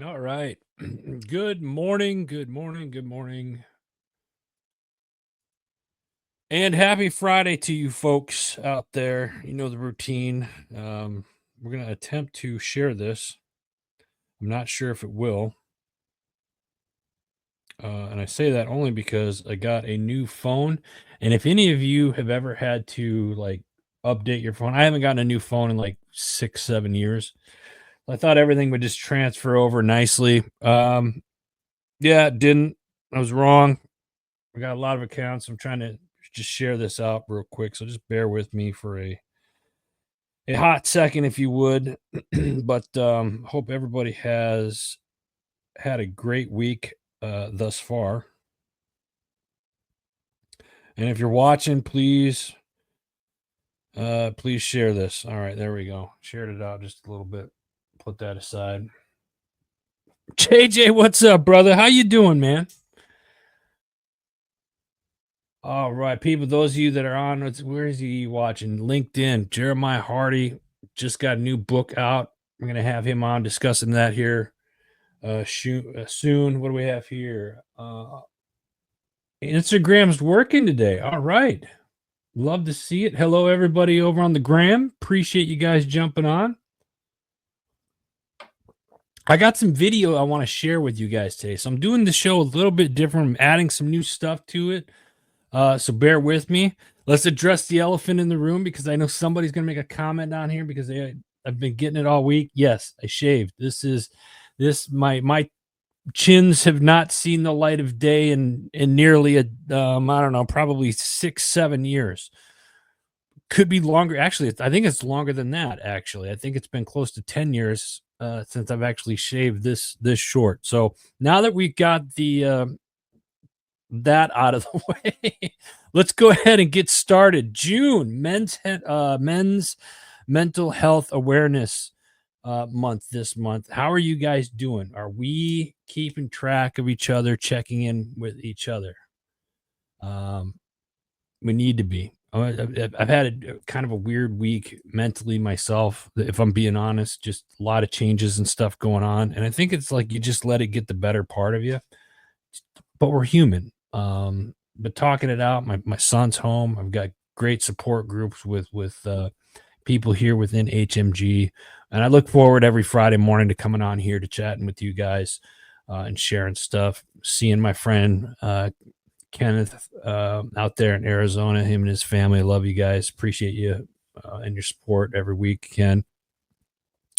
All right. Good morning. Good morning. Good morning. And happy Friday to you folks out there. You know the routine. We're going to attempt to share this. I'm not sure if it will. And I say that only because I got a new phone. And if any of you have ever had to update your phone, I haven't gotten a new phone in like 6, 7 years. I thought everything would just transfer over nicely. Yeah, it didn't. I was wrong. We got a lot of accounts. I'm trying to just share this out real quick, so just bear with me for a hot second, if you would. But hope everybody has had a great week thus far. And if you're watching, please share this. All right, there we go. Shared it out just a little bit. Put that aside. JJ, what's up, brother? How you doing, man? All right, people, those of you that are on, where is he watching? LinkedIn. Jeremiah Hardy just got a new book out. We're going to have him on discussing that here soon. What do we have here? Instagram's working today. All right. Love to see it. Hello, everybody over on the gram. Appreciate you guys jumping on. I got some video I want to share with you guys today. So I'm doing the show a little bit different. I'm adding some new stuff to it. So bear with me. Let's address the elephant in the room because I know somebody's going to make a comment on here because I've been getting it all week. Yes, I shaved. My chins have not seen the light of day in nearly I don't know, probably 6, 7 years. Could be longer. Actually, I think it's longer than that. Actually, I think it's been close to 10 years since I've actually shaved this short. So now that we got that out of the way, let's go ahead and get started. June, men's mental health awareness month this month. How are you guys doing? Are we keeping track of each other, checking in with each other? We need to be. I've had a kind of a weird week mentally myself, if I'm being honest. Just a lot of changes and stuff going on, and I think it's like you just let it get the better part of you. But we're human. But talking it out, my son's home. I've got great support groups with people here within HMG, and I look forward every Friday morning to coming on here to chatting with you guys and sharing stuff. Seeing my friend Kenneth out there in Arizona, him and his family. I love you guys. Appreciate you and your support every week, Ken.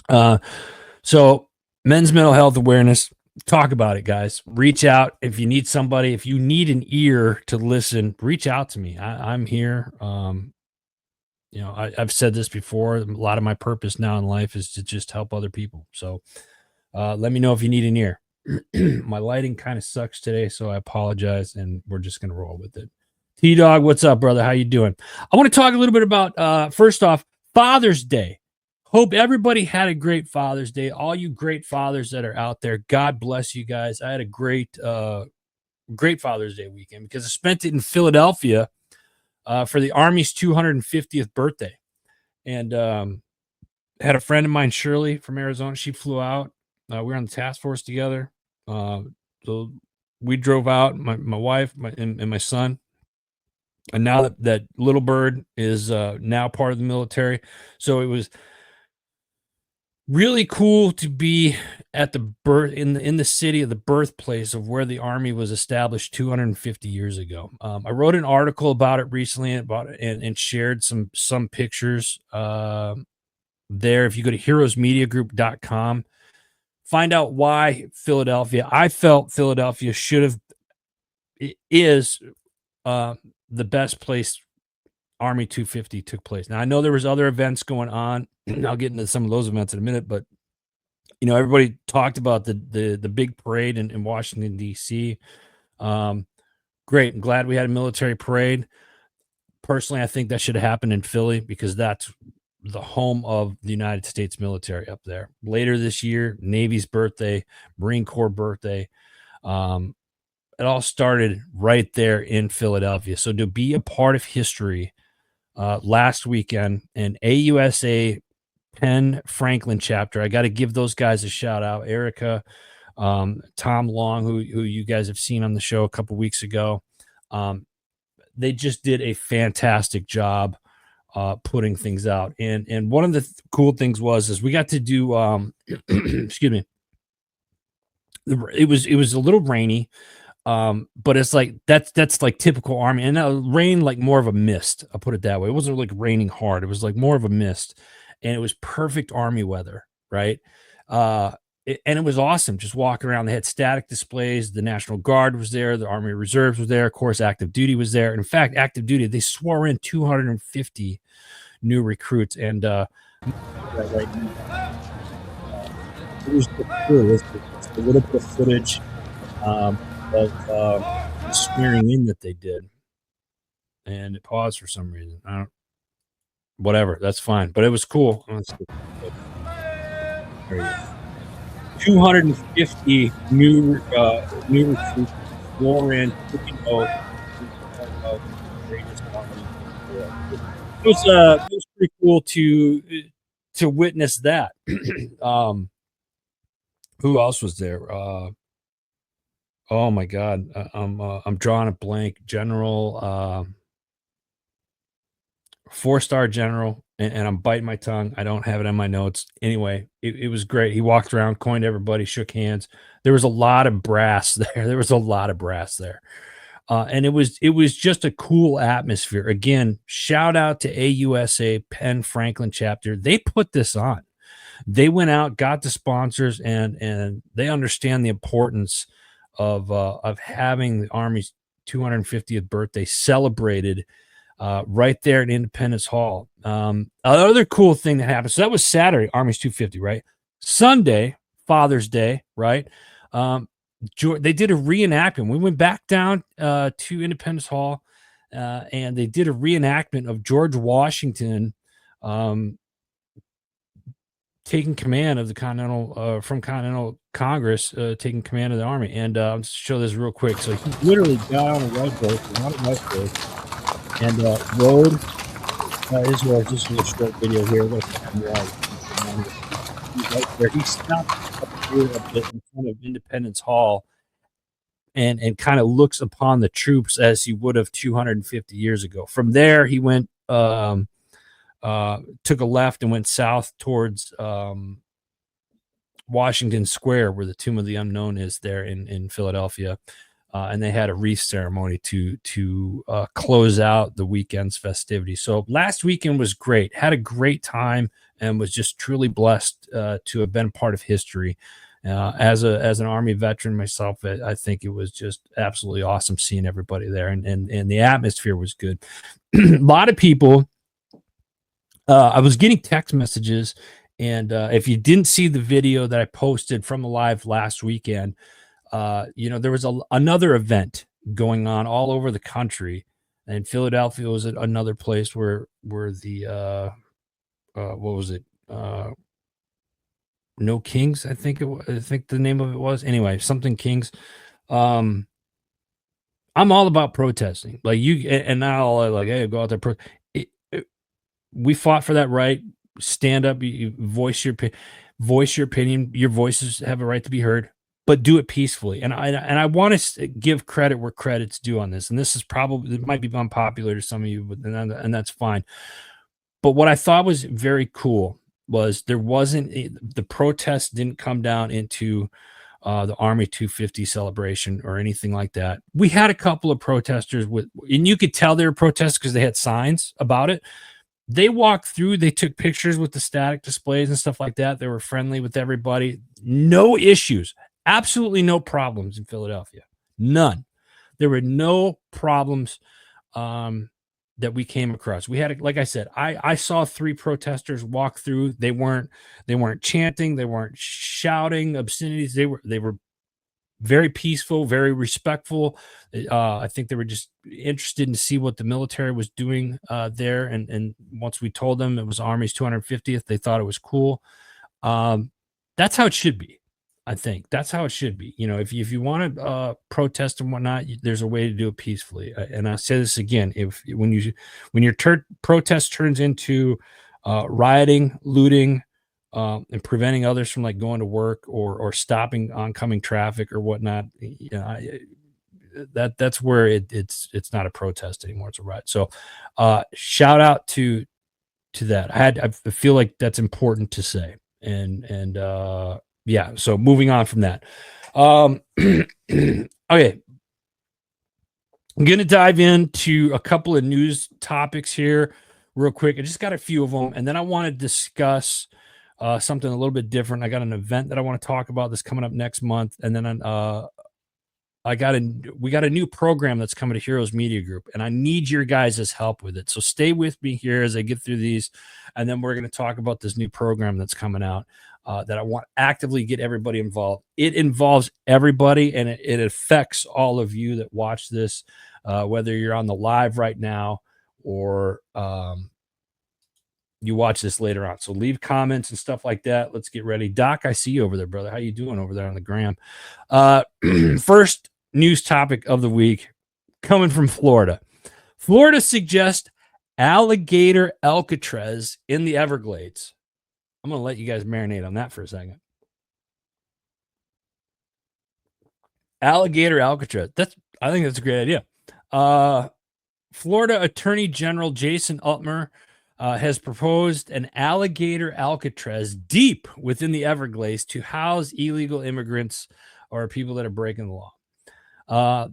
So men's mental health awareness. Talk about it, guys. Reach out if you need somebody. If you need an ear to listen, reach out to me. I'm here. I've said this before. A lot of my purpose now in life is to just help other people. So let me know if you need an ear. My lighting kind of sucks today, so I apologize, and we're just gonna roll with it. T-Dog, what's up, brother? How you doing? I want to talk a little bit about first off, Father's Day. Hope everybody had a great Father's Day. All you great fathers that are out there, God bless you guys. I had a great Father's Day weekend because I spent it in Philadelphia for the Army's 250th birthday, and had a friend of mine, Shirley from Arizona. She flew out. We were on the task force together. So we drove out, my wife and my son. And now that little bird is now part of the military. So it was really cool to be at the birth in the city of the birthplace of where the Army was established 250 years ago. I wrote an article about it recently and shared some pictures there. If you go to heroesmediagroup.com, find out why Philadelphia. I felt Philadelphia is the best place Army 250 took place. Now I know there was other events going on. I'll get into some of those events in a minute, but everybody talked about the big parade in Washington D.C. Great, I'm glad we had a military parade. Personally, I think that should have happened in Philly because that's the home of the United States military up there. Later this year, Navy's birthday, Marine Corps birthday. It all started right there in Philadelphia. So to be a part of history last weekend, an AUSA Penn Franklin chapter. I got to give those guys a shout out. Erica, Tom Long, who you guys have seen on the show a couple weeks ago. Um, they just did a fantastic job putting things out. And one of the cool things was is we got to do excuse me. It was a little rainy, but it's like that's like typical army, and rain like more of a mist. I'll put it that way. It wasn't like raining hard. It was like more of a mist, and it was perfect army weather, right? And it was awesome just walking around. They had static displays. The National Guard was there. The Army Reserves was there. Of course, active duty was there. And in fact, active duty, they swore in 250 new recruits. And right now, it was just cool. It's a little bit of footage of the swearing in that they did, and it paused for some reason. I don't, whatever, that's fine. But it was cool. Let's see. There you go. 250 new recruits swore in, taking oath of the greatest army in the world. It was pretty cool to witness that. Who else was there? Oh my God, I'm drawing a blank. General, 4-star general, and I'm biting my tongue. I don't have it on my notes. Anyway, it was great. He walked around, coined everybody, shook hands. There was a lot of brass there. There was a lot of brass there. And it was just a cool atmosphere. Again, shout out to AUSA Penn Franklin chapter. They put this on. They went out, got the sponsors, and they understand the importance of having the Army's 250th birthday celebrated right there at Independence Hall. Another cool thing that happened. So that was Saturday, Army's 250, right? Sunday, Father's Day, right? They did a reenactment. We went back down to Independence Hall, and they did a reenactment of George Washington taking command of the Continental from Continental Congress, taking command of the Army. And I'll just show this real quick. So he literally got on a white horse, not a white horse, and rode his horse. This is a short video here. He's right there. He stopped up here a bit in front of Independence Hall and kind of looks upon the troops as he would have 250 years ago. From there, he went took a left and went south towards Washington Square, where the Tomb of the Unknown is there in Philadelphia. And they had a wreath ceremony to close out the weekend's festivities. So last weekend was great. Had a great time and was just truly blessed to have been part of history. As an Army veteran myself, I think it was just absolutely awesome seeing everybody there, and the atmosphere was good. A lot of people. I was getting text messages, and if you didn't see the video that I posted from the live last weekend, there was another event going on all over the country, and Philadelphia was another place where the what was it? No Kings, I think I think the name of it was. Anyway, something Kings. I'm all about protesting. Like you and now like, hey, go out there. We fought for that right. Stand up, you voice your opinion. Your voices have a right to be heard, but do it peacefully. And I want to give credit where credit's due on this. And this is probably, it might be unpopular to some of you, but and that's fine. But what I thought was very cool was there wasn't the protest didn't come down into the Army 250 celebration or anything like that. We had a couple of protesters and you could tell they were protesters because they had signs about it. They walked through, they took pictures with the static displays and stuff like that. They were friendly with everybody. No issues, absolutely no problems in Philadelphia. None. There were no problems that we came across. We had, like I said, I saw 3 protesters walk through. They weren't chanting, they weren't shouting obscenities. They were very peaceful, very respectful. I think they were just interested in to see what the military was doing there. And once we told them it was Army's 250th, they thought it was cool. That's how it should be. I think that's how it should be. If you want to protest and whatnot, there's a way to do it peacefully. And I say this again: when your protest turns into rioting, looting, and preventing others from like going to work or stopping oncoming traffic or whatnot. That's where it's not a protest anymore. It's a riot. So shout out to that. I feel like that's important to say. And yeah, so moving on from that. Okay. I'm going to dive into a couple of news topics here real quick. I just got a few of them, and then I want to discuss something a little bit different. I got an event that I want to talk about that's coming up next month, and then we got a new program that's coming to Heroes Media Group, and I need your guys' help with it. So stay with me here as I get through these, and then we're going to talk about this new program that's coming out that I want to actively get everybody involved. It involves everybody, and it affects all of you that watch this, whether you're on the live right now or you watch this later on. So leave comments and stuff like that. Let's get ready. Doc, I see you over there, brother. How you doing over there on the gram? First news topic of the week coming from Florida. Florida suggests alligator Alcatraz in the Everglades. I'm going to let you guys marinate on that for a second. Alligator Alcatraz. I think that's a great idea. Florida Attorney General Jason Altmer has proposed an alligator Alcatraz deep within the Everglades to house illegal immigrants or people that are breaking the law.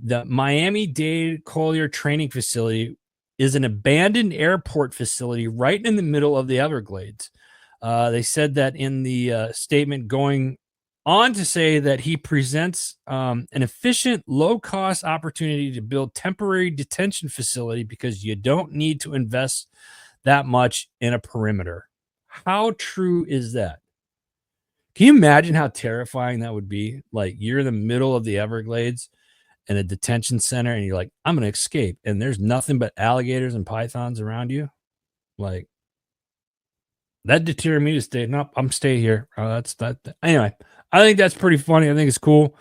The Miami-Dade Collier Training Facility is an abandoned airport facility right in the middle of the Everglades. They said that in the statement, going on to say that he presents an efficient, low-cost opportunity to build temporary detention facility because you don't need to invest that much in a perimeter. How true is that? Can you imagine how terrifying that would be? Like, you're in the middle of the Everglades in a detention center, and you're like, I'm going to escape, and there's nothing but alligators and pythons around you. Like, that deterred me to stay. Nope, I'm stay here. That's that. Anyway, I think that's pretty funny. I think it's cool.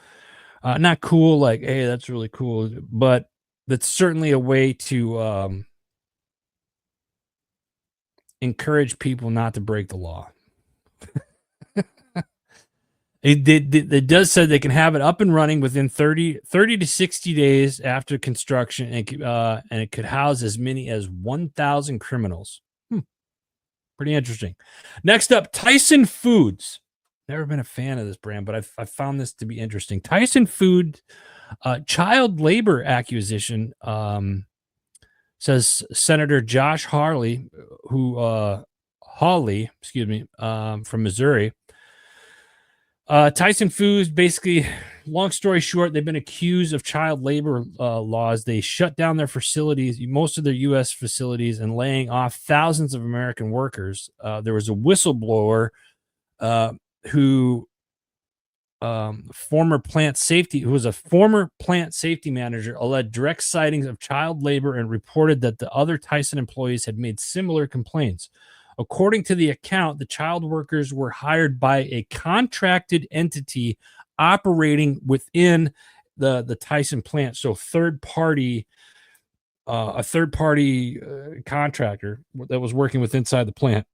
Not cool, like, hey, that's really cool, but that's certainly a way to encourage people not to break the law. It does say they can have it up and running within 30 to 60 days after construction, and it could house as many as 1,000 criminals. Pretty interesting. Next up, Tyson Foods. Never been a fan of this brand, but I found this to be interesting. Tyson Foods child labor accusation, says Senator Josh Hawley, from Missouri. Tyson Foods, basically, long story short, they've been accused of child labor laws. They shut down their facilities, most of their U.S. facilities, and laying off thousands of American workers. There was a whistleblower who was a former plant safety manager, alleged direct sightings of child labor and reported that the other Tyson employees had made similar complaints. According to the account, the child workers were hired by a contracted entity operating within the Tyson plant. So a third party contractor that was working with inside the plant.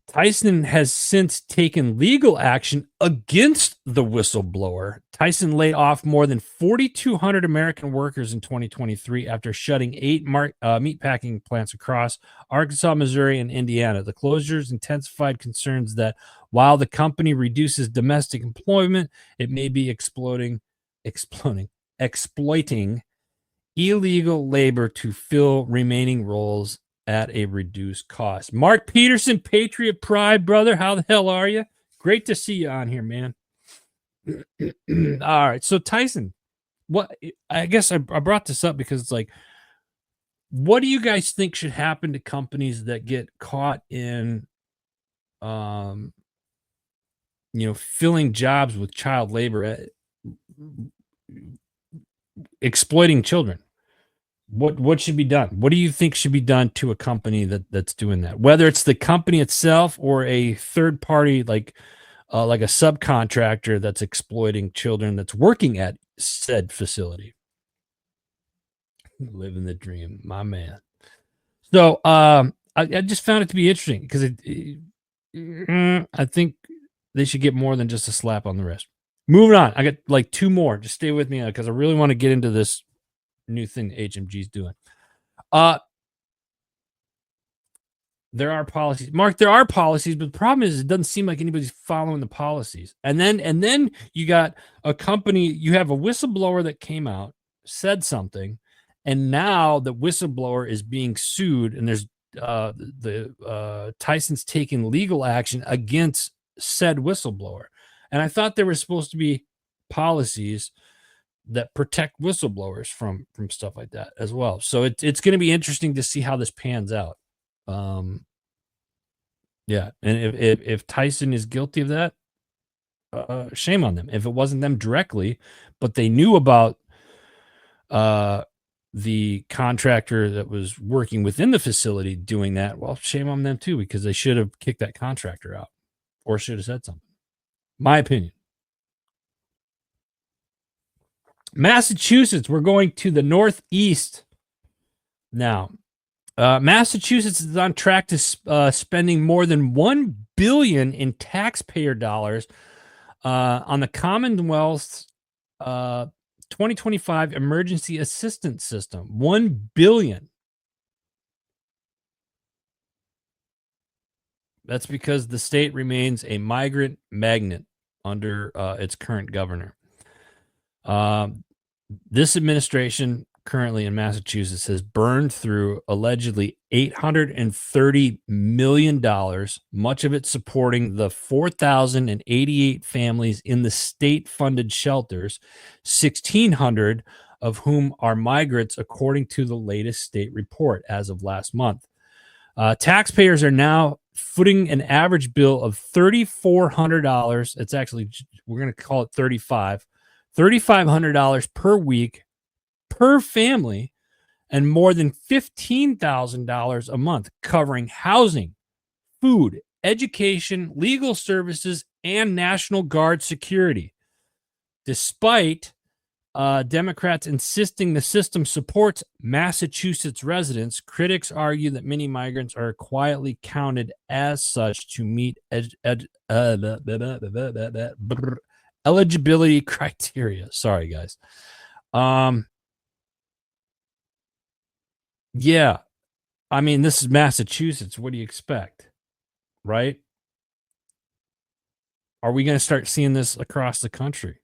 Tyson has since taken legal action against the whistleblower. Tyson laid off more than 4,200 American workers in 2023 after shutting 8 meatpacking plants across Arkansas, Missouri, and Indiana. The closures intensified concerns that while the company reduces domestic employment, it may be exploiting illegal labor to fill remaining roles at a reduced cost. Mark Peterson, Patriot Pride, brother. How the hell are you? Great to see you on here, man. All right. So Tyson, I guess I brought this up because it's like, what do you guys think should happen to companies that get caught in, filling jobs with child labor, exploiting children? What should be done? What do you think should be done to a company that's doing that? Whether it's the company itself or a third party, like a subcontractor that's exploiting children that's working at said facility. Living the dream, my man. So I just found it to be interesting because I think they should get more than just a slap on the wrist. Moving on, I got like two more. Just stay with me because I really want to get into this new thing that HMG is doing. Uh, there are policies, Mark. There are policies, but the problem is it doesn't seem like anybody's following the policies. And then you got a company. You have a whistleblower that came out, said something, and now the whistleblower is being sued, and there's the Tyson's taking legal action against said whistleblower. And I thought there were supposed to be policies that protect whistleblowers from stuff like that as well. So it's going to be interesting to see how this pans out. Um, yeah, and if Tyson is guilty of that, shame on them. If it wasn't them directly, but they knew about uh, the contractor that was working within the facility doing that, well, shame on them too, because they should have kicked that contractor out or should have said something. My opinion. Massachusetts, we're going to the Northeast now. Massachusetts is on track to spending more than $1 billion in taxpayer dollars on the Commonwealth's 2025 emergency assistance system. $1 billion. That's because the state remains a migrant magnet under its current governor. This administration currently in Massachusetts has burned through allegedly $830 million, much of it supporting the 4,088 families in the state-funded shelters, 1,600 of whom are migrants, according to the latest state report as of last month. Taxpayers are now footing an average bill of $3,400. It's actually, we're going to call it $3,500 per week per family, and more than $15,000 a month, covering housing, food, education, legal services, and National Guard security. Despite Democrats insisting the system supports Massachusetts residents, critics argue that many migrants are quietly counted as such to meet eligibility criteria. Sorry, guys. Yeah, I mean, this is Massachusetts. What do you expect? Right? Are we going to start seeing this across the country?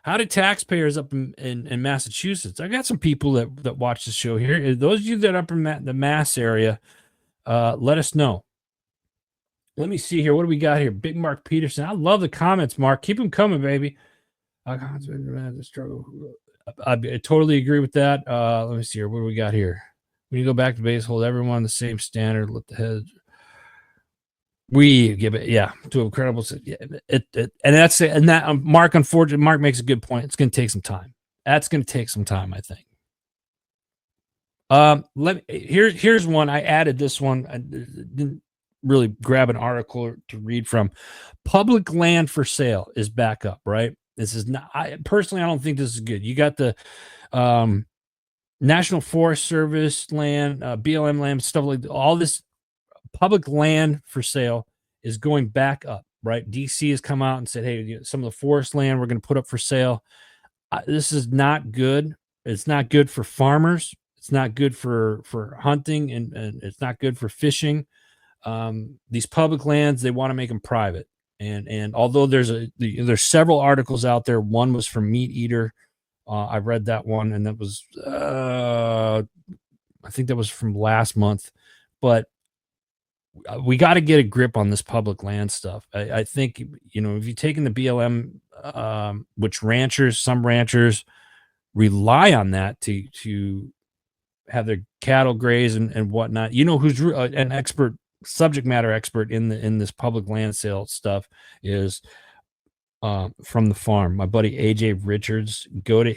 How do taxpayers up in Massachusetts? I got some people that watch the show here. Those of you that are up in the Mass area, let us know. Let me see here. What do we got here? Big Mark Peterson. I love the comments, Mark. Keep them coming, baby. I totally agree with that. Let me see here. What do we got here? When you go back to base, hold everyone the same standard. Let the head. We give it, yeah, to incredible. Yeah, and that's it. And that Mark, unfortunately, Mark makes a good point. It's going to take some time. That's going to take some time, I think. Here's one. I added this one. I didn't really grab an article to read from. Public land for sale is back up, right? This is not. I don't think this is good. You got the National Forest Service land, BLM land, stuff like that. All this public land for sale is going back up, right? DC has come out and said, hey, some of the forest land we're going to put up for sale. This is not good. It's not good for farmers. It's not good for hunting, and it's not good for fishing. These public lands, they want to make them private. And although there's several articles out there, one was from Meat Eater. I read that one, and that was I think that was from last month. But we got to get a grip on this public land stuff. I think, if you've taken the BLM, which some ranchers rely on that to have their cattle graze and whatnot. Who's an expert, subject matter expert in this public land sale stuff is From the Farm. My buddy AJ Richards. Go to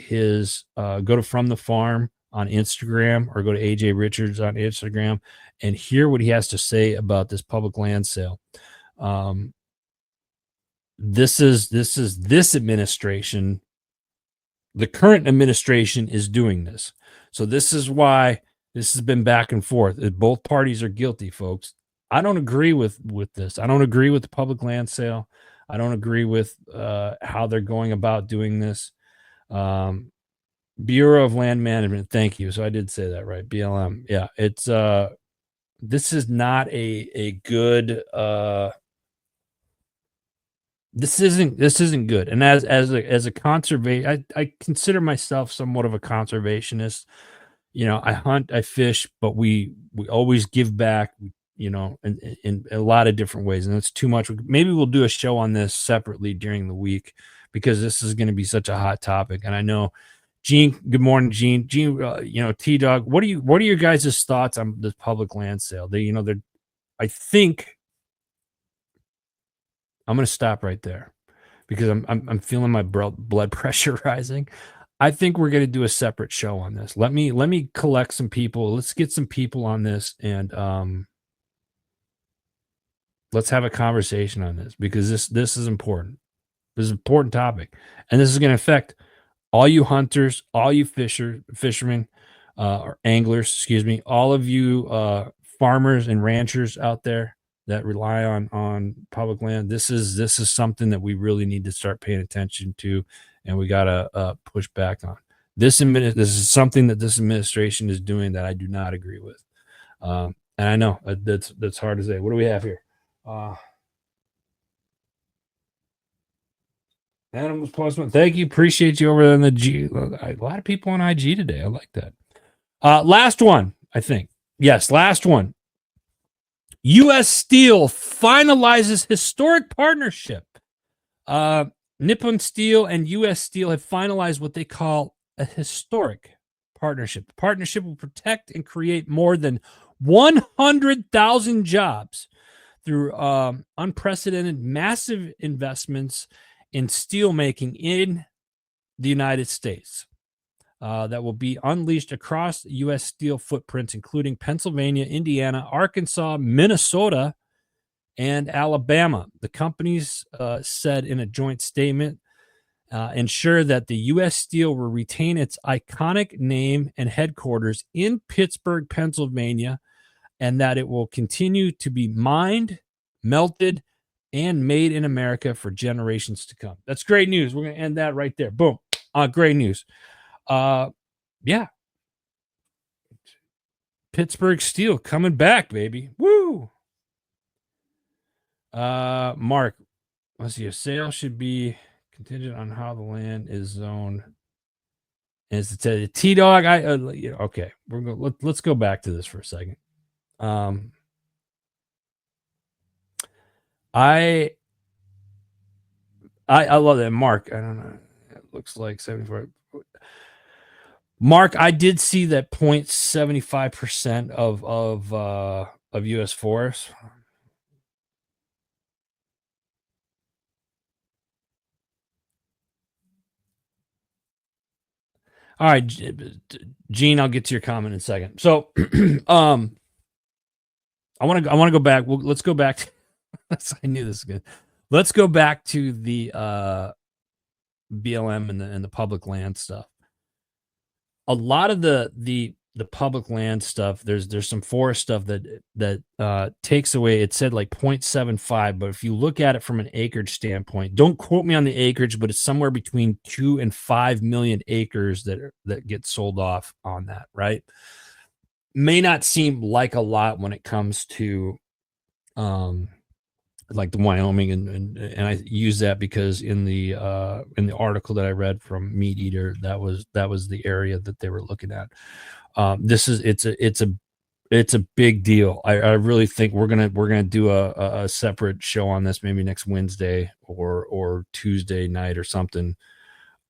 From the Farm on Instagram, or go to AJ Richards on Instagram and hear what he has to say about this public land sale. This administration, the current administration, is doing this. So this is why This has been back and forth. Both parties are guilty, folks. I don't agree with this. I don't agree with the public land sale. I don't agree with how they're going about doing this. Um, Bureau of Land Management. Thank you. So I did say that right. BLM. Yeah, it's this is not a good this isn't good. And as a conservation, I consider myself somewhat of a conservationist. I hunt, I fish, but we always give back, in a lot of different ways, and it's too much. Maybe we'll do a show on this separately during the week because this is going to be such a hot topic. And I know, Gene. Good morning, Gene. Gene, T Dog. What are your guys' thoughts on this public land sale? They're. I think I'm going to stop right there because I'm feeling my blood pressure rising. I think we're going to do a separate show on this. Let me collect some people. Let's get some people on this, and let's have a conversation on this because this is important. This is an important topic, and this is going to affect all you hunters, all you fishermen, or anglers, excuse me, all of you farmers and ranchers out there that rely on public land. This is something that we really need to start paying attention to, and we gotta push back on. This is something that this administration is doing that I do not agree with. And I know that's hard to say. What do we have here? Uh, Animals plus one. Thank you. Appreciate you over on the G. A lot of people on IG today. I like that. Last one, I think. Yes, last one. U.S. Steel finalizes historic partnership. Nippon Steel and U.S. Steel have finalized what they call a historic partnership. The partnership will protect and create more than 100,000 jobs through unprecedented massive investments in steelmaking in the United States that will be unleashed across U.S. steel footprints, including Pennsylvania, Indiana, Arkansas, Minnesota, and Alabama. The companies said in a joint statement, ensure that the U.S. Steel will retain its iconic name and headquarters in Pittsburgh, Pennsylvania, and that it will continue to be mined, melted, and made in America for generations to come. That's great news. We're going to end that right there. Boom. Great news. Yeah. Pittsburgh Steel coming back, baby. Woo. Mark, let's see. A sale should be contingent on how the land is zoned. As it said, T Dog. Okay. Let's go back to this for a second. I love that, Mark. I don't know. It looks like 74. Mark, I did see that 0.75% of U.S. forests. All right, Gene, I'll get to your comment in a second. So, I want to go back. Let's go back. I knew this was good. Let's go back to the BLM and the public land stuff. A lot of the public land stuff, there's some forest stuff that takes away. It said like 0.75, but if you look at it from an acreage standpoint, don't quote me on the acreage, but it's somewhere between 2 and 5 million acres that get sold off on that, right? May not seem like a lot when it comes to like the Wyoming, and I use that because in the article that I read from Meat Eater, that was the area that they were looking at. It's a big deal. I really think we're gonna do a separate show on this, maybe next Wednesday or Tuesday night or something.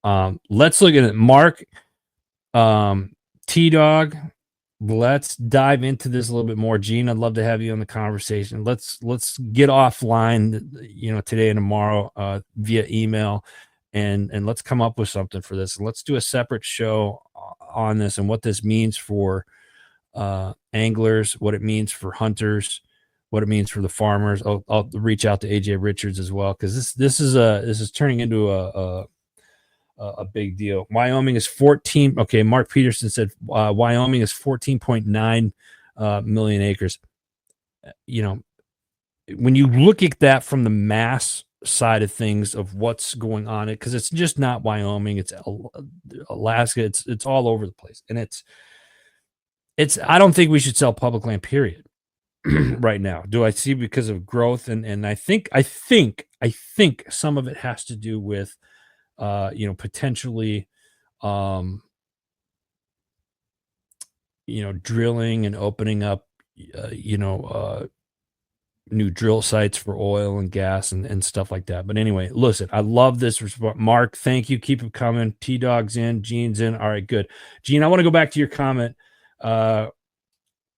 Let's look at it, Mark. T Dog. Let's dive into this a little bit more. Gene, I'd love to have you on the conversation. Let's get offline, today and tomorrow via email, and let's come up with something for this. Let's do a separate show on this and what this means for anglers, what it means for hunters, what it means for the farmers. I'll reach out to AJ Richards as well because this is turning into a a big deal. Wyoming is 14. Okay, Mark Peterson said Wyoming is 14.9 million acres. You know, when you look at that from the mass side of things of what's going on, it because it's just not Wyoming, it's Alaska, it's all over the place, and it's. I don't think we should sell public land. Period. Right now, do I see because of growth and I think some of it has to do with potentially um drilling and opening up uh, you know uh new drill sites for oil and gas and stuff like that. But anyway, listen, I love this response. Mark, thank you. Keep it coming. T-Dog's in, Gene's in. All right, good. Gene, I want to go back to your comment.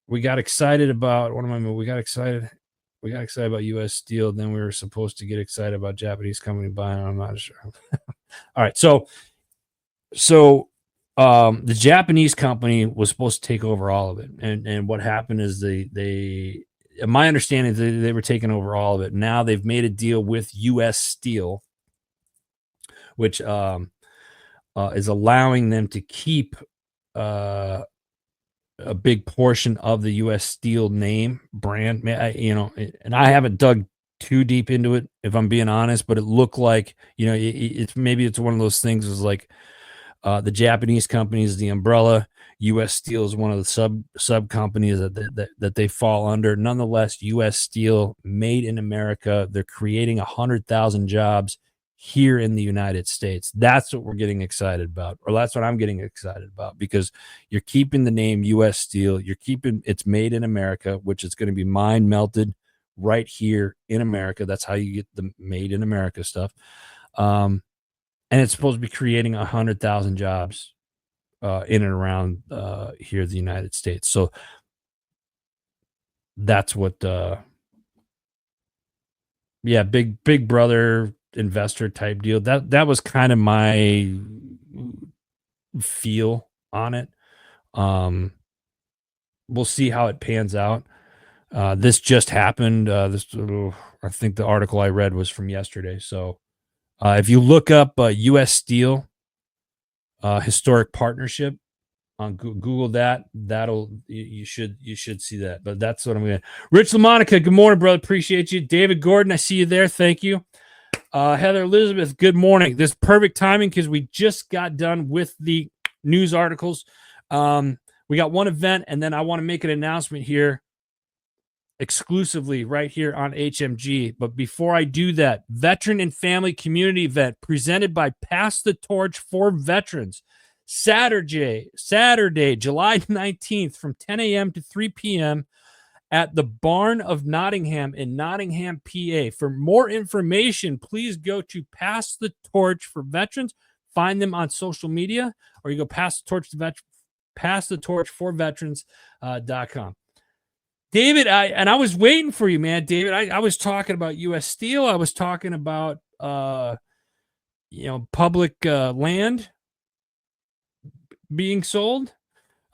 We got excited about what am I mean? We got excited about US Steel, then we were supposed to get excited about Japanese company buying. I'm not sure. All right, so the Japanese company was supposed to take over all of it, and what happened is they my understanding is they were taking over all of it. Now they've made a deal with US Steel, which is allowing them to keep uh, a big portion of the US Steel name brand. And I haven't dug too deep into it, if I'm being honest, but it looked like, it's maybe it's one of those things is like the Japanese company is the umbrella. US Steel is one of the sub companies that they fall under. Nonetheless, US Steel, made in America. They're creating 100,000 jobs here in the United States. That's what we're getting excited about, or that's what I'm getting excited about, because you're keeping the name US Steel. You're keeping it's made in America, which is going to be mine melted right here in America. That's how you get the made in America stuff. And it's supposed to be creating 100,000 jobs in and around here in the United States. So that's what, big brother investor type deal. That was kind of my feel on it. We'll see how it pans out. This just happened. I think the article I read was from yesterday. So if you look up U.S. Steel historic partnership on Google, you should see that. But that's what I'm gonna. Rich LaMonica, good morning, brother. Appreciate you. David Gordon, I see you there. Thank you. Heather Elizabeth, good morning. This is perfect timing because we just got done with the news articles. We got one event, and then I want to make an announcement here exclusively right here on HMG. But before I do that, Veteran and Family Community event presented by Pass the Torch for Veterans. Saturday, July 19th from 10 a.m. to 3 p.m. at the Barn of Nottingham in Nottingham, PA. For more information, please go to Pass the Torch for Veterans. Find them on social media, or you go Pass the Torch for Veterans.com. David, I was waiting for you, man. David, I was talking about U.S. Steel. I was talking about public land being sold.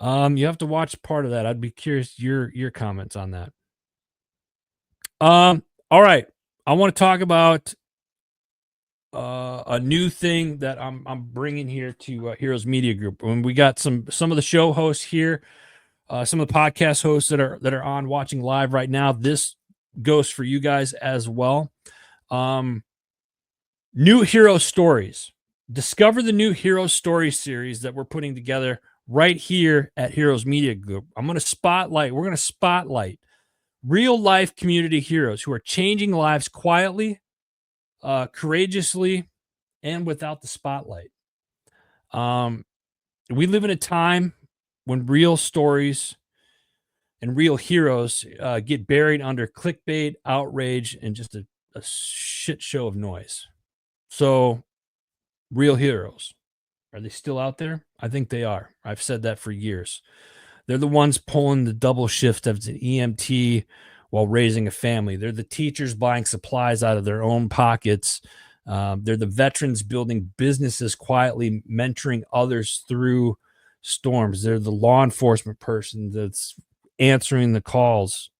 You have to watch part of that. I'd be curious your comments on that. All right, I want to talk about a new thing that I'm bringing here to Heroes Media Group. When we got some of the show hosts here. Some of the podcast hosts that are on watching live right now. This goes for you guys as well. New hero stories. Discover the new hero story series that we're putting together right here at Heroes Media Group. We're going to spotlight real life community heroes who are changing lives quietly, courageously, and without the spotlight. We live in a time when real stories and real heroes get buried under clickbait, outrage, and just a shit show of noise. So, real heroes, are they still out there? I think they are. I've said that for years. They're the ones pulling the double shift as an EMT while raising a family. They're the teachers buying supplies out of their own pockets. They're the veterans building businesses quietly, mentoring others through storms. They're the law enforcement person that's answering the calls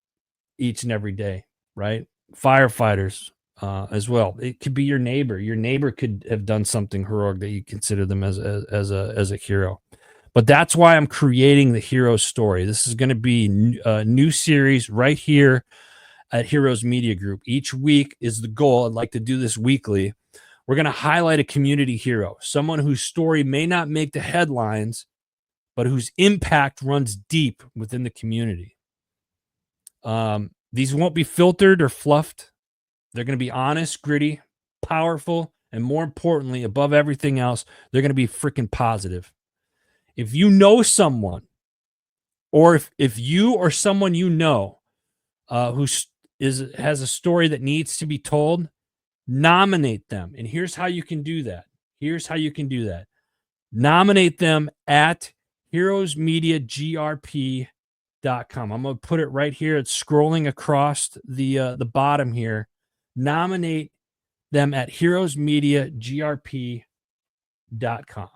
each and every day, right? Firefighters as well. It could be your neighbor. Your neighbor could have done something heroic that you consider them as a hero. But that's why I'm creating the hero story. This is going to be a new series right here at Heroes Media Group. Each week is the goal. I'd like to do this weekly. We're going to highlight a community hero, someone whose story may not make the headlines, but whose impact runs deep within the community. These won't be filtered or fluffed. They're going to be honest, gritty, powerful, and more importantly, above everything else, they're going to be freaking positive. If you know someone, or if you or someone you know has a story that needs to be told, nominate them. And here's how you can do that. Nominate them at heroesmediagrp.com. I'm going to put it right here. It's scrolling across the bottom here. Nominate them at heroesmediagrp.com.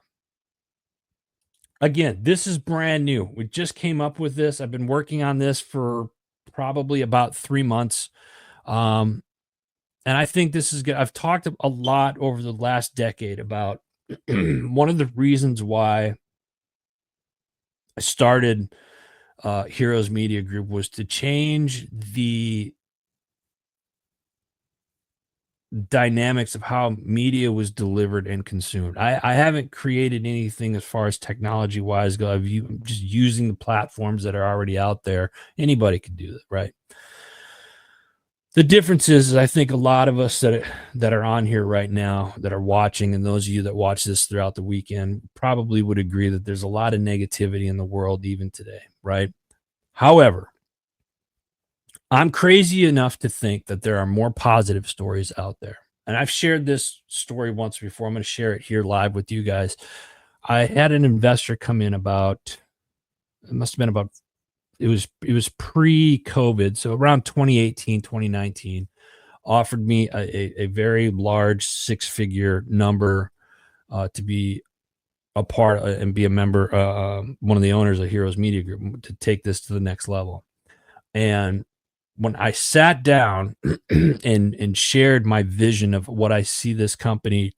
Again, this is brand new. We just came up with this. I've been working on this for probably about 3 months. And I think this is good. I've talked a lot over the last decade about one of the reasons why I started Heroes Media Group was to change the dynamics of how media was delivered and consumed. I haven't created anything as far as technology wise go. I'm just using the platforms that are already out there. Anybody can do that, right? The difference is I think a lot of us that are on here right now that are watching, and those of you that watch this throughout the weekend probably would agree that there's a lot of negativity in the world even today, right? However, I'm crazy enough to think that there are more positive stories out there. And I've shared this story once before. I'm going to share it here live with you guys. I had an investor come in it was pre-COVID, so around 2018, 2019, offered me a very large six-figure number to be a part and be a member, one of the owners of Heroes Media Group, to take this to the next level. And when I sat down and shared my vision of what I see this company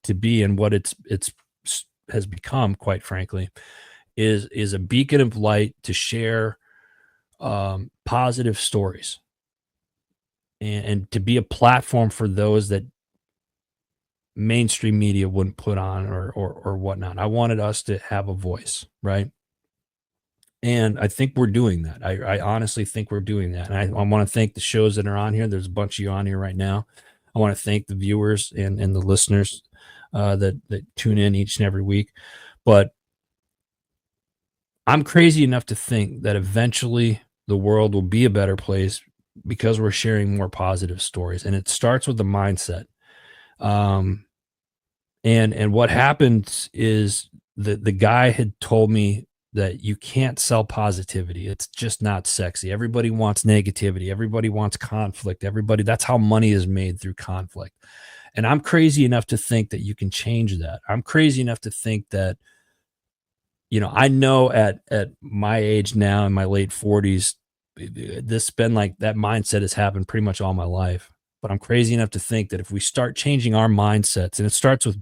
to be and what it's has become, quite frankly, is a beacon of light to share positive stories and to be a platform for those that mainstream media wouldn't put on or whatnot. I wanted us to have a voice, right? And I think we're doing that. I honestly think we're doing that. And I want to thank the shows that are on here. There's a bunch of you on here right now. I want to thank the viewers and the listeners that tune in each and every week. But I'm crazy enough to think that eventually the world will be a better place because we're sharing more positive stories. And it starts with the mindset. And what happens is the guy had told me that you can't sell positivity. It's just not sexy. Everybody wants negativity. Everybody wants conflict. That's how money is made, through conflict. And I'm crazy enough to think that you can change that. I'm crazy enough to think that, I know at my age now, in my late 40s, this been like that mindset has happened pretty much all my life. But I'm crazy enough to think that if we start changing our mindsets, and it starts with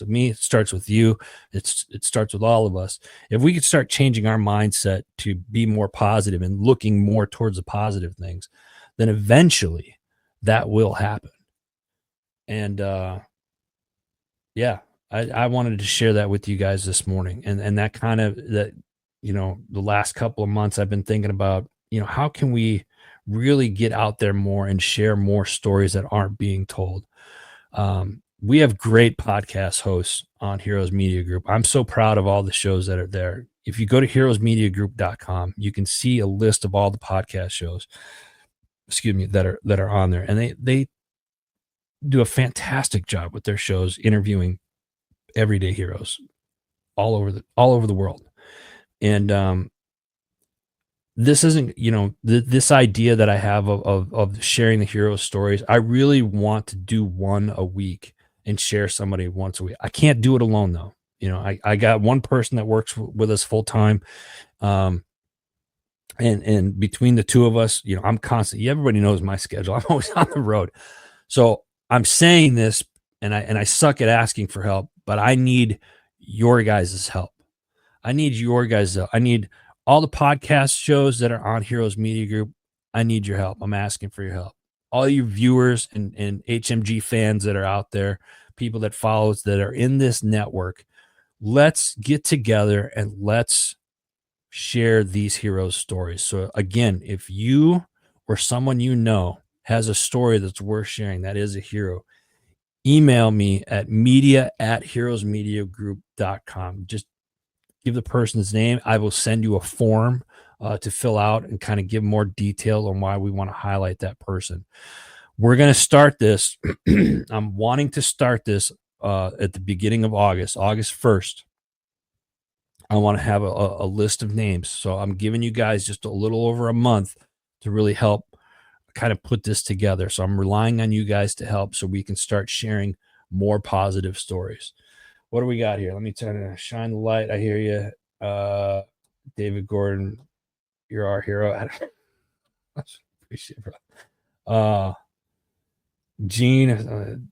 me, it starts with you, it starts with all of us. If we could start changing our mindset to be more positive and looking more towards the positive things, then eventually that will happen. And I wanted to share that with you guys this morning. And that kind of the last couple of months I've been thinking about, how can we really get out there more and share more stories that aren't being told. We have great podcast hosts on Heroes Media Group. I'm so proud of all the shows that are there. If you go to heroesmediagroup.com, you can see a list of all the podcast shows, that are on there. And they do a fantastic job with their shows, interviewing everyday heroes all over the world. And this isn't, this idea that I have of sharing the hero stories. I really want to do one a week and share somebody once a week. I can't do it alone though. I got one person that works with us full time. And between the two of us, I'm constantly, everybody knows my schedule. I'm always on the road. So I'm saying this, and I suck at asking for help, but I need your guys' help. I need your guys' help. I need all the podcast shows that are on Heroes Media Group. I need your help. I'm asking for your help. All you viewers and HMG fans that are out there, people that follow us that are in this network, let's get together and let's share these heroes' stories. So again, if you or someone you know has a story that's worth sharing, that is a hero, email me at media@heroesmediagroup.com. Just give the person's name. I will send you a form to fill out and kind of give more detail on why we want to highlight that person. We're going to start this. I'm wanting to start this at the beginning of August, August 1st. I want to have a list of names. So I'm giving you guys just a little over a month to really help kind of put this together. So I'm relying on you guys to help so we can start sharing more positive stories. What do we got here? Let me turn it, shine the light. I hear you. David Gordon, you're our hero. I appreciate it, bro. Gene,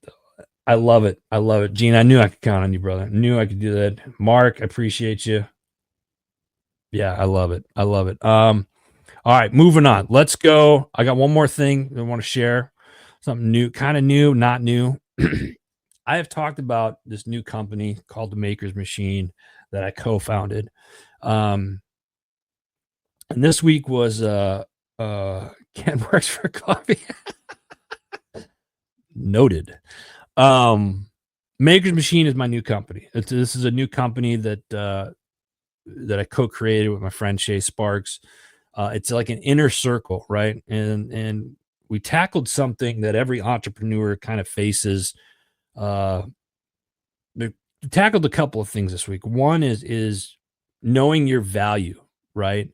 I love it. I love it. Gene, I knew I could count on you, brother. I knew I could do that. Mark, I appreciate you. Yeah, I love it. I love it. All right, moving on. Let's go. I got one more thing I want to share. Something new, kind of new, not new. I have talked about this new company called the Maker's Machine that I co-founded. And this week was Ken works for coffee. Noted. Maker's Machine is my new company. This is a new company that I co-created with my friend Shay Sparks. It's like an inner circle, right? And we tackled something that every entrepreneur kind of faces. We tackled a couple of things this week. One is knowing your value, right?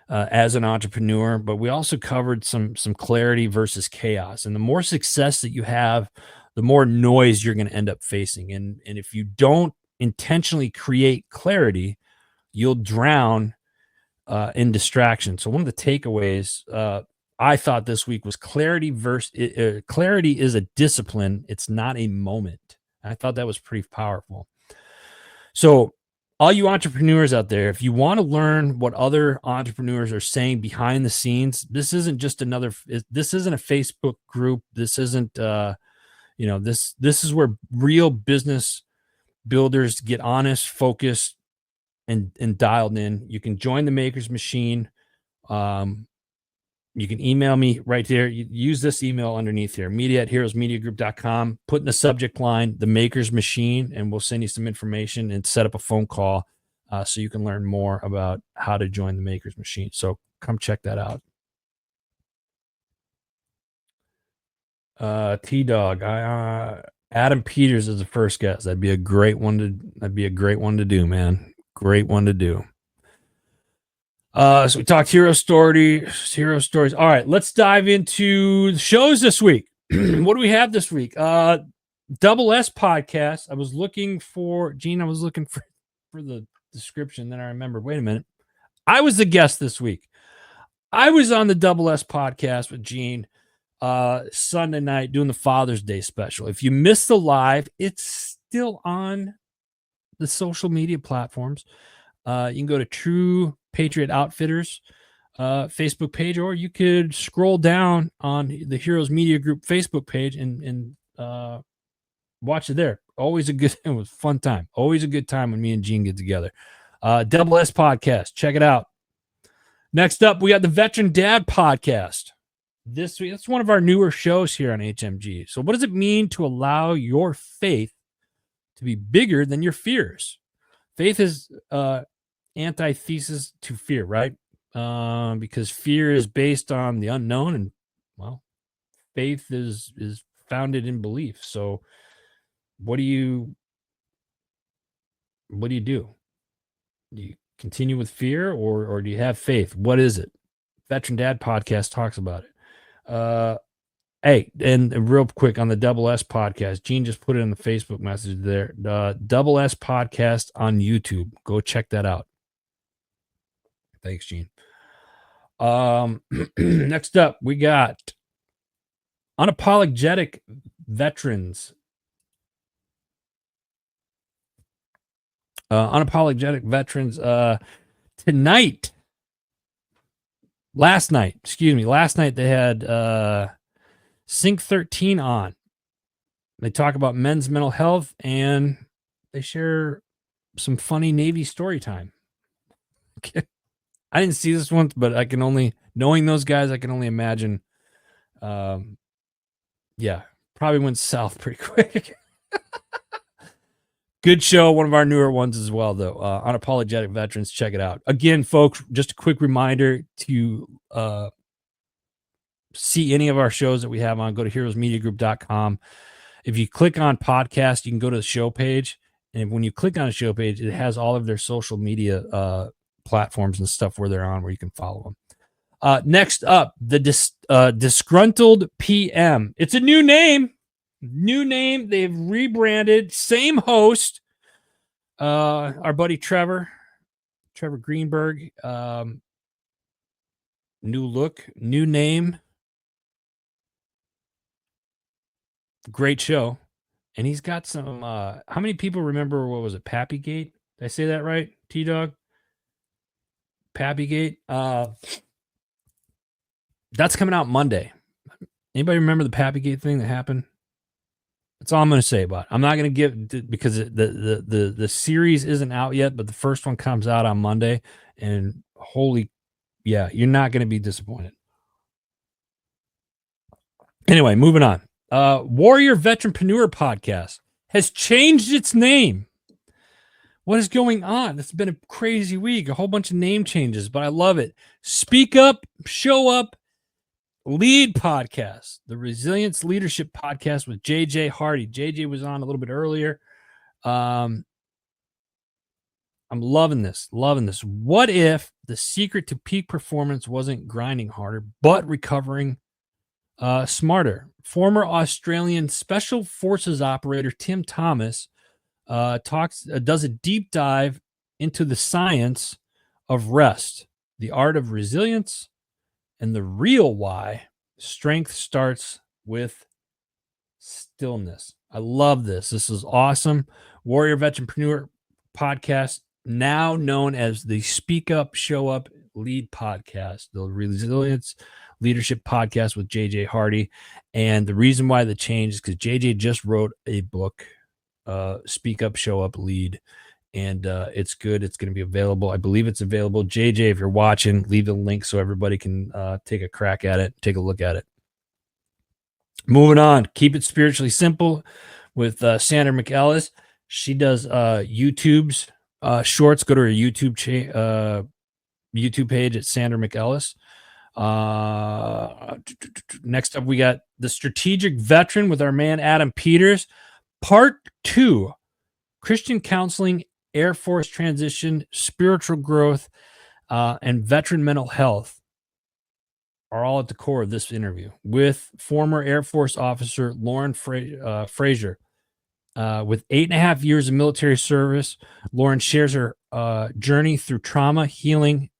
As an entrepreneur, but we also covered some clarity versus chaos. And the more success that you have, the more noise you're going to end up facing. And if you don't intentionally create clarity, you'll drown in distraction. So one of the takeaways I thought this week was clarity versus clarity is a discipline. It's not a moment. I thought that was pretty powerful. So all you entrepreneurs out there, if you want to learn what other entrepreneurs are saying behind the scenes, this isn't just this isn't a Facebook group. This isn't, this is where real business builders get honest, focused, and dialed in. You can join the Maker's Machine. You can email me right there. You use this email underneath here, media@heroesmediagroup.com. Put in the subject line, the Maker's Machine, and we'll send you some information and set up a phone call so you can learn more about how to join the Maker's Machine. So come check that out. T-Dog, Adam Peters is the first guest. That'd be a great one to do, man. Great one to do. So we talked hero stories. All right, let's dive into the shows this week. What do we have this week? Double S podcast. I was looking for the description. Then I remembered, wait a minute. I was the guest this week. I was on the Double S podcast with Gene Sunday night doing the Father's Day special. If you missed the live, it's still on the social media platforms. You can go to True Patriot Outfitters Facebook page, or you could scroll down on the Heroes Media Group Facebook page and watch it there. Always it was a fun time. Always a good time when me and Gene get together. Double S podcast. Check it out. Next up, we got the Veteran Dad podcast. This week, that's one of our newer shows here on HMG. So what does it mean to allow your faith to be bigger than your fears? Faith is antithesis to fear, right? Because fear is based on the unknown, and well, faith is founded in belief. So what do you do? Do you continue with fear or do you have faith? What is it? Veteran Dad podcast talks about it. Hey, and real quick on the Double S podcast, Gene just put it in the Facebook message there. Double S podcast on YouTube. Go check that out. Thanks, Gene. Next up, we got Unapologetic veterans. Unapologetic veterans. Last night they had Sync 13 on. They talk about men's mental health and they share some funny Navy story time. Okay. I didn't see this one, but knowing those guys, I can only imagine. Yeah, probably went south pretty quick. Good show. One of our newer ones as well, though. Unapologetic veterans. Check it out. Again, folks, just a quick reminder to see any of our shows that we have on. Go to heroesmediagroup.com. If you click on podcast, you can go to the show page. And when you click on a show page, it has all of their social media platforms and stuff where they're on, where you can follow them. Next up, the Disgruntled PM. It's a new name. They've rebranded. Same host. Our buddy Trevor Greenberg. New look, new name. Great show. And he's got some, how many people remember, what was it, Pappygate? Did I say that right, T-Dog? Pappygate? That's coming out Monday. Anybody remember the Pappygate thing that happened? That's all I'm going to say about it. I'm not going to give, because the series isn't out yet, but the first one comes out on Monday, and you're not going to be disappointed. Anyway, moving on. Warrior Veteranpreneur Podcast has changed its name. What is going on? It's been a crazy week, a whole bunch of name changes, but I love it. Speak Up, Show Up, Lead Podcast, the Resilience Leadership Podcast with JJ Hardy. JJ was on a little bit earlier. I'm loving this. What if the secret to peak performance wasn't grinding harder, but recovering smarter? Former Australian Special Forces operator Tim Thomas does a deep dive into the science of rest, the art of resilience, and the real why strength starts with stillness. I love this. This is awesome. Warrior Veteranpreneur Podcast, now known as the Speak Up, Show Up, Lead Podcast, the Resilience Leadership Podcast with JJ Hardy. And the reason why the change is because JJ just wrote a book, Speak Up, Show Up, Lead. And it's good. It's going to be available. I believe it's available. JJ, if you're watching, leave the link so everybody can take a crack at it, take a look at it. Moving on, Keep It Spiritually Simple with Sandra McEllis. She does YouTube's shorts. Go to her YouTube page at Sandra McEllis. Next up, we got The Strategic Veteran with our man Adam Peters. Part 2, Christian counseling, Air Force transition, spiritual growth, and veteran mental health are all at the core of this interview with former Air Force officer Lauren Frazier. With 8.5 years of military service, Lauren shares her journey through trauma, healing,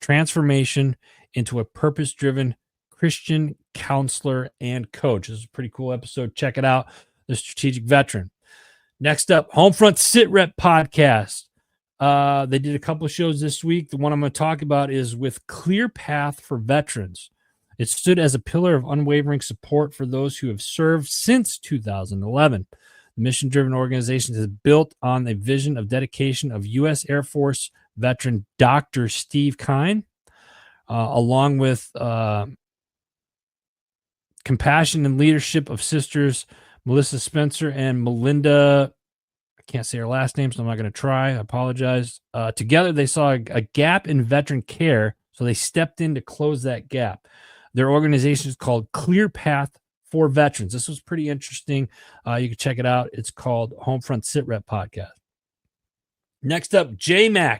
transformation into a purpose-driven Christian counselor and coach. This is a pretty cool episode. Check it out. The Strategic Veteran. Next up, Homefront Sit Rep Podcast. They did a couple of shows this week. The one I'm going to talk about is with Clear Path for Veterans. It stood as a pillar of unwavering support for those who have served since 2011. The mission-driven organization is built on the vision of dedication of U.S. Air Force veteran Dr. Steve Kine, along with compassion and leadership of sisters Melissa Spencer and Melinda. I can't say her last name, so I'm not going to try. I apologize. Together, they saw a gap in veteran care, so they stepped in to close that gap. Their organization is called Clear Path for Veterans. This was pretty interesting. You can check it out. It's called Homefront Sit Rep Podcast. Next up, JMac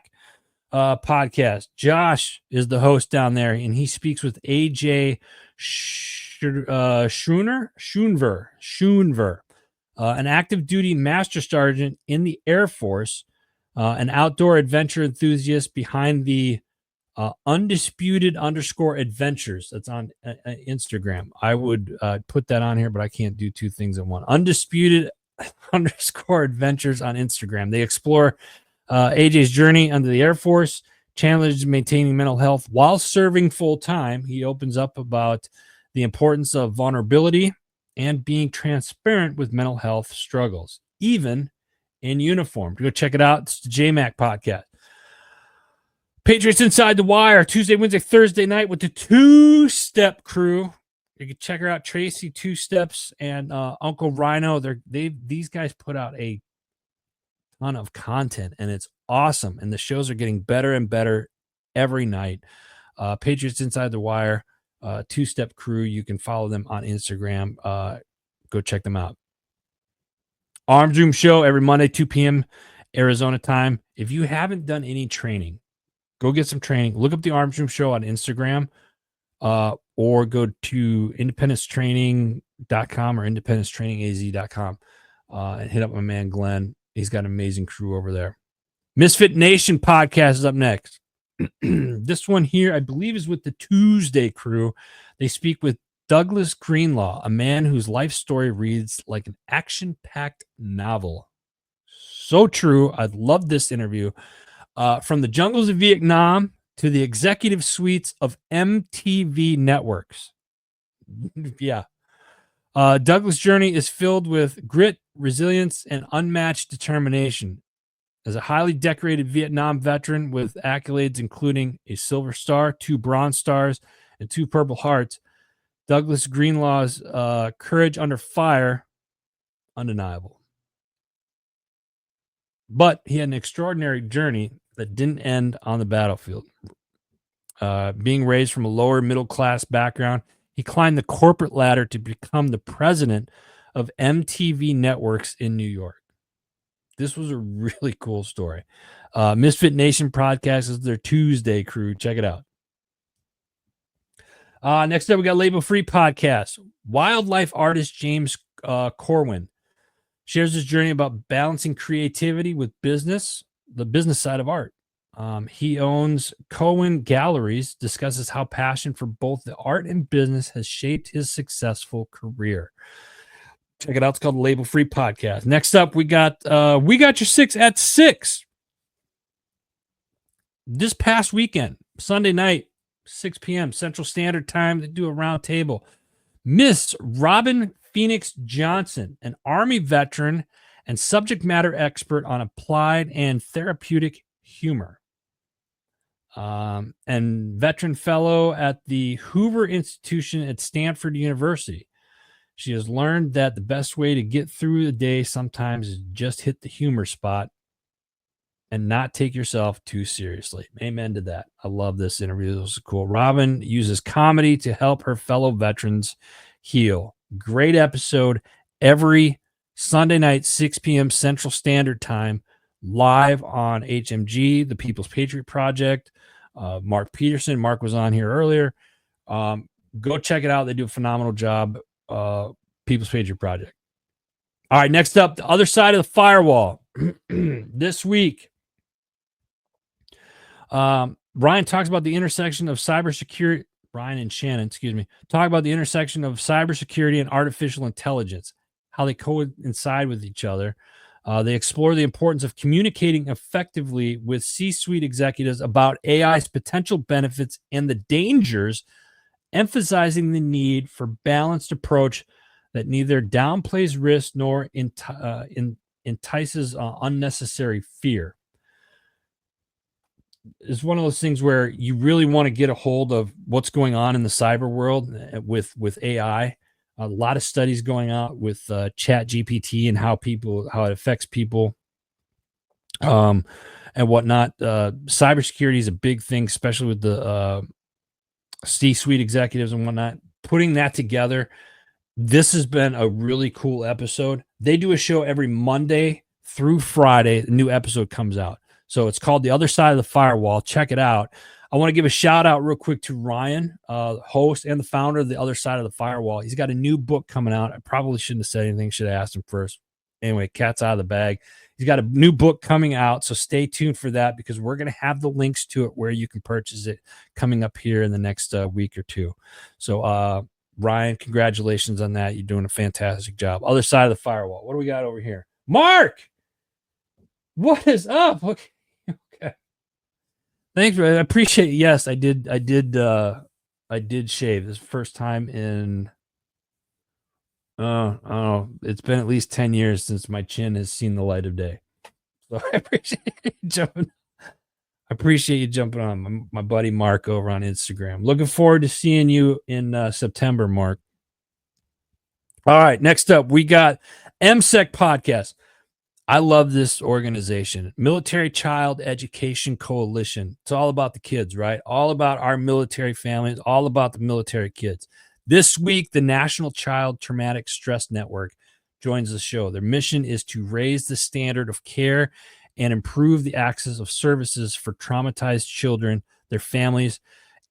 podcast. Josh is the host down there, and he speaks with AJ Schoonver, an active duty master sergeant in the Air Force, an outdoor adventure enthusiast behind the undisputed_adventures. That's on Instagram. I would put that on here, but I can't do two things at once. Undisputed_adventures on Instagram. They explore AJ's journey under the Air Force, challenges maintaining mental health while serving full time. He opens up about the importance of vulnerability and being transparent with mental health struggles, even in uniform. Go check it out. It's the JMac podcast. Patriots Inside the Wire, Tuesday, Wednesday, Thursday night with the Two Step crew. You can check her out, Tracy Two Steps and Uncle Rhino. These guys put out a ton of content, and it's awesome. And the shows are getting better and better every night. Patriots Inside the Wire, Two Step crew. You can follow them on Instagram. Go check them out. Arms Room Show every Monday, 2 p.m. Arizona time. If you haven't done any training, go get some training. Look up the Arms Room Show on Instagram, or go to independencetraining.com or independencetrainingaz.com and hit up my man Glenn. He's got an amazing crew over there. Misfit Nation podcast is up next. This one here, I believe, is with the Tuesday crew. They speak with Douglas Greenlaw, a man whose life story reads like an action-packed novel. So true. I love this interview. From the jungles of Vietnam to the executive suites of MTV networks. Yeah. Douglas' journey is filled with grit, resilience, and unmatched determination. As a highly decorated Vietnam veteran with accolades including a Silver Star, 2 Bronze Stars, and 2 Purple Hearts, Douglas Greenlaw's courage under fire, undeniable. But he had an extraordinary journey that didn't end on the battlefield. Being raised from a lower middle-class background, he climbed the corporate ladder to become the president of MTV Networks in New York. This was a really cool story. Misfit Nation podcast is their Tuesday crew. Check it out. Next up, we got Label Free podcast. Wildlife artist James Corwin shares his journey about balancing creativity with business, the business side of art. He owns Cohen Galleries, discusses how passion for both the art and business has shaped his successful career. Check it out. It's called the Label Free Podcast. Next up, we got Your Six at 6. This past weekend, Sunday night, 6 p.m. Central Standard Time, they do a round table. Miss Robin Phoenix Johnson, an Army veteran and subject matter expert on applied and therapeutic humor, and veteran fellow at the Hoover Institution at Stanford University. She has learned that the best way to get through the day sometimes is just hit the humor spot and not take yourself too seriously. Amen to that. I love this interview. This was cool. Robin uses comedy to help her fellow veterans heal. Great episode every Sunday night, 6 p.m. Central Standard Time, live on HMG, the People's Patriot Project. Mark Peterson. Mark was on here earlier. Go check it out. They do a phenomenal job. People's Patriot Project. All right, next up, the other side of the firewall. This week, Ryan talks about the intersection of cybersecurity. Ryan and Shannon, talk about the intersection of cybersecurity and artificial intelligence, how they coincide with each other. They explore the importance of communicating effectively with C-suite executives about AI's potential benefits and the dangers, emphasizing the need for balanced approach that neither downplays risk nor entices unnecessary fear. It's one of those things where you really want to get a hold of what's going on in the cyber world with AI. A lot of studies going on with Chat GPT and how it affects people and whatnot. Cybersecurity is a big thing, especially with the C-suite executives and whatnot. Putting that together, this has been a really cool episode. They do a show every Monday through Friday. A new episode comes out. So it's called The Other Side of the Firewall. Check it out. I want to give a shout out real quick to Ryan, host and the founder of The Other Side of the Firewall. He's got a new book coming out. I probably shouldn't have said anything. Should have asked him first. Anyway, cat's out of the bag. He's got a new book coming out, so stay tuned for that because we're going to have the links to it where you can purchase it coming up here in the next week or two. So, Ryan, congratulations on that. You're doing a fantastic job. Other side of the firewall. What do we got over here? Mark, what is up? Okay. Thanks, I appreciate it. Yes, I did. I did shave. This is the first time in oh, it's been at least 10 years since my chin has seen the light of day. So I appreciate you jumping on. My buddy Mark over on Instagram. Looking forward to seeing you in September, Mark. All right, next up, we got MSEC Podcast. I love this organization, Military Child Education Coalition. It's all about the kids, right? All about our military families, all about the military kids. This week, the National Child Traumatic Stress Network joins the show. Their mission is to raise the standard of care and improve the access of services for traumatized children, their families,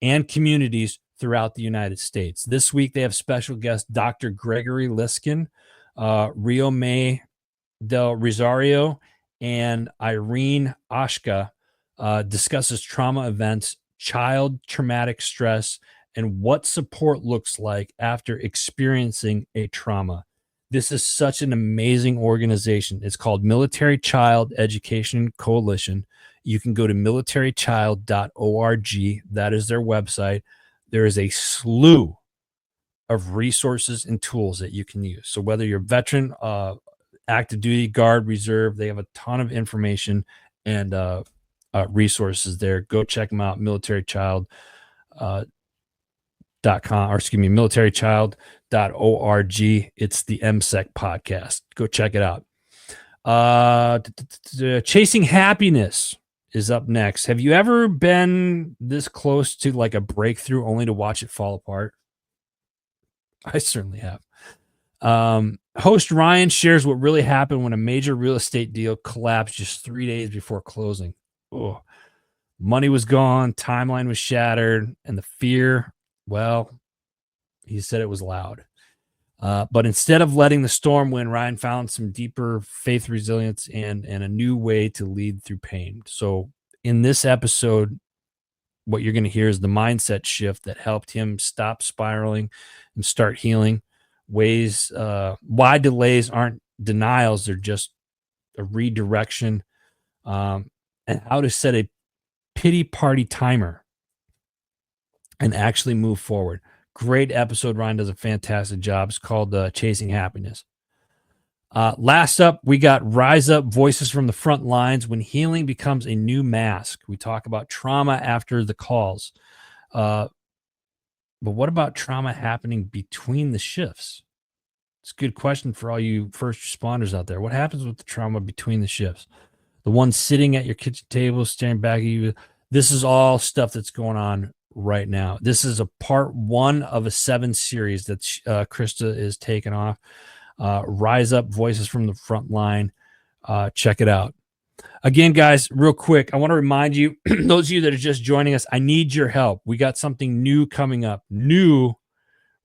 and communities throughout the United States. This week, they have special guest Dr. Gregory Liskin, Rio May Del Rosario, and Irene Ashka discusses trauma events, child traumatic stress, and what support looks like after experiencing a trauma. This is such an amazing organization. It's called Military Child Education Coalition. You can go to militarychild.org. That is their website. There is a slew of resources and tools that you can use. So whether you're a veteran, active duty, guard, reserve, they have a ton of information and resources there. Go check them out. Militarychild.com, or excuse me, militarychild.org. It's the MSEC podcast. Go check it out. Chasing Happiness is up next. Have you ever been this close to like a breakthrough only to watch it fall apart? I certainly have. Host Ryan shares what really happened when a major real estate deal collapsed just 3 days before closing. Oh, money was gone, timeline was shattered, and the fear, well, he said it was loud. But instead of letting the storm win, Ryan found some deeper faith resilience and a new way to lead through pain. So in this episode, what you're going to hear is the mindset shift that helped him stop spiraling and start healing. Ways why delays aren't denials, they're just a redirection, and how to set a pity party timer and actually move forward. Great episode. Ryan does a fantastic job. It's called Chasing Happiness. Last up, we got Rise Up, Voices from the Front Lines, when healing becomes a new mask. We talk about trauma after the calls. But what about trauma happening between the shifts? It's a good question for all you first responders out there. What happens with the trauma between the shifts? The one sitting at your kitchen table, staring back at you. This is all stuff that's going on right now. This is a part 1 of a 7 series that Krista is taking off. Rise Up, Voices from the Front Line. Check it out. Again, guys, real quick, I want to remind you, those of you that are just joining us, I need your help. We got something new coming up,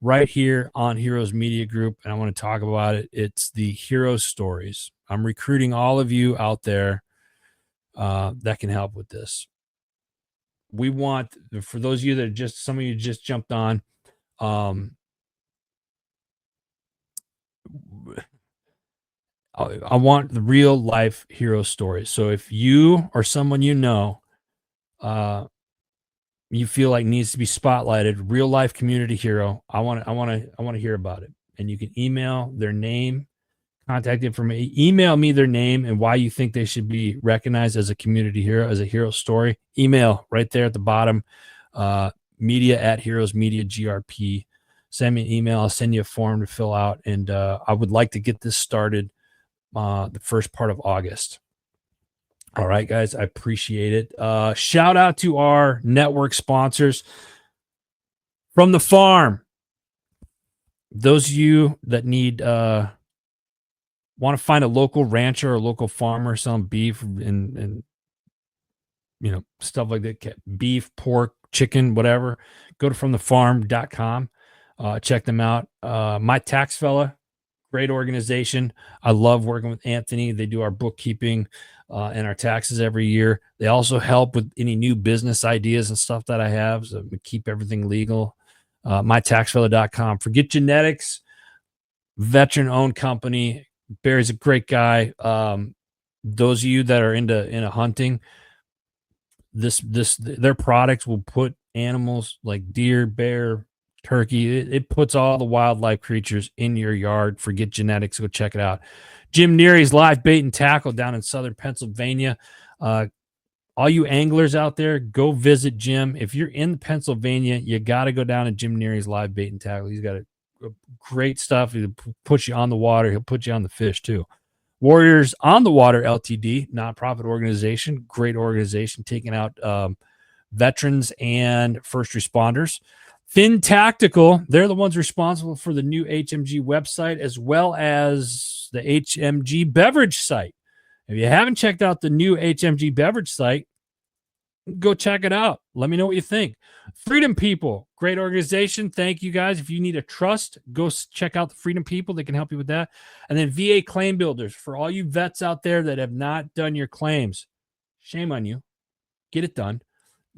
right here on Heroes Media Group, and I want to talk about it. It's the Hero Stories. I'm recruiting all of you out there that can help with this. We want, for those of you that some of you just jumped on, I want the real life hero stories. So if you or someone you know, you feel like needs to be spotlighted, real life community hero, I want to hear about it. And you can email their name, contact information, email me their name and why you think they should be recognized as a community hero, as a hero story. Email right there at the bottom, media@heroesmediagrp. Send me an email. I'll send you a form to fill out. And I would like to get this started the first part of August. All right, guys, I appreciate it. Shout out to our network sponsors from the farm. Those of you that need, want to find a local rancher or local farmer selling beef and stuff like that, beef, pork, chicken, whatever, go to fromthefarm.com. Check them out. My tax fella, Great organization. I love working with Anthony. They do our bookkeeping and our taxes every year. They also help with any new business ideas and stuff that I have. So we keep everything legal. MyTaxFella.com. Forget Genetics, veteran owned company. Barry's a great guy. Those of you that are into hunting, their products will put animals like deer, bear, turkey. It puts all the wildlife creatures in your yard. Forget Genetics. Go check it out. Jim Neary's live bait and tackle down in southern Pennsylvania. All you anglers out there, go visit Jim. If you're in Pennsylvania, you got to go down to Jim Neary's live bait and tackle. He's got a great stuff. He'll put you on the water. He'll put you on the fish too. Warriors on the Water Ltd, nonprofit organization, great organization, taking out veterans and first responders. Fin Tactical, they're the ones responsible for the new HMG website as well as the HMG beverage site. If you haven't checked out the new HMG beverage site, go check it out. Let me know what you think. Freedom People, great organization. Thank you guys. If you need a trust, go check out the Freedom People. They can help you with that. And then VA Claim Builders, for all you vets out there that have not done your claims, shame on you. Get it done.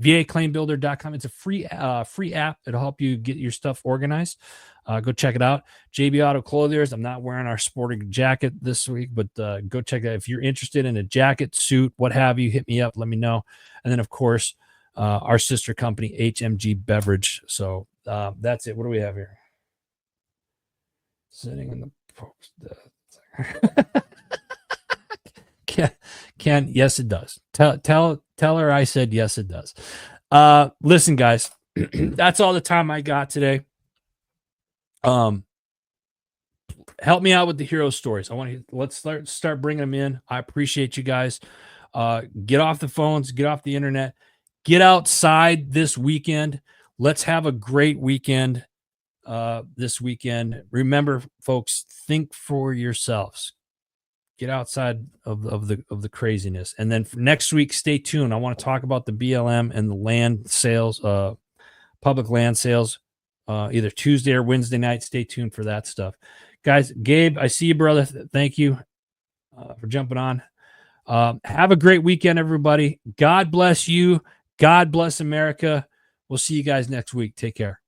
VAClaimbuilder.com. It's a free app. It'll help you get your stuff organized. Go check it out. JB Auto Clothiers. I'm not wearing our sporting jacket this week, but go check that. If you're interested in a jacket, suit, what have you, hit me up. Let me know. And then, of course, our sister company, HMG Beverage. So that's it. What do we have here? Sitting in the Ken, yes, it does. Tell her I said yes, it does. Listen, guys, that's all the time I got today. Help me out with the hero stories. Let's start bringing them in. I appreciate you guys. Get off the phones, get off the internet, get outside this weekend. Let's have a great weekend this weekend. Remember, folks, think for yourselves. Get outside of the craziness. And then for next week, stay tuned. I want to talk about the BLM and the land sales, public land sales, either Tuesday or Wednesday night. Stay tuned for that stuff. Guys, Gabe, I see you, brother. Thank you for jumping on. Have a great weekend, everybody. God bless you. God bless America. We'll see you guys next week. Take care.